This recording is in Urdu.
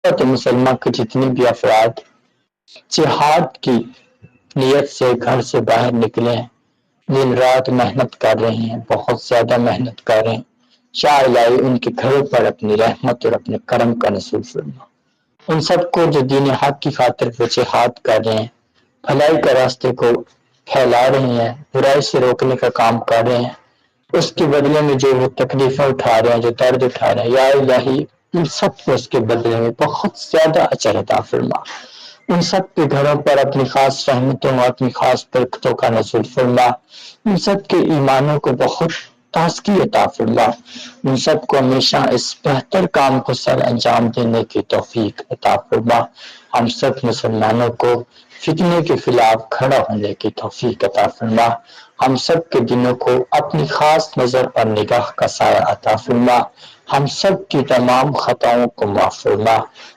تو مسلمان کے جتنے بھی افراد جہاد کی نیت سے گھر سے باہر نکلے ہیں، دن رات محنت کر رہے ہیں، بہت زیادہ محنت کر رہے ہیں، چاہ لائی ان کے گھروں پر اپنی رحمت اور اپنے کرم کا نصیب فرما۔ ان سب کو جو دین حق کی خاطر وہ جہاد کر رہے ہیں، بھلائی کا راستے کو پھیلا رہے ہیں، برائی سے روکنے کا کام کر رہے ہیں، اس کے بدلے میں جو وہ تکلیفیں اٹھا رہے ہیں، جو درد اٹھا رہے ہیں، یا الہی ان سب کو اس کے بدلے میں بہت زیادہ اجر عطا فرما۔ ان سب کے گھروں پر اپنی خاص رحمتوں اور اپنی خاص برکتوں کا نزول فرما۔ ان سب کے ایمانوں کو بہت تازگی عطا فرما۔ ان سب کو ہمیشہ اس بہتر کام کو سر انجام دینے کی توفیق عطا فرما۔ ہم سب مسلمانوں کو فتنے کے خلاف کھڑا ہونے کی توفیق عطا فرما۔ ہم سب کے دلوں کو اپنی خاص نظر اور نگاہ کا سایہ عطا فرما۔ ہم سب کی تمام خطاؤں کو معاف فرما۔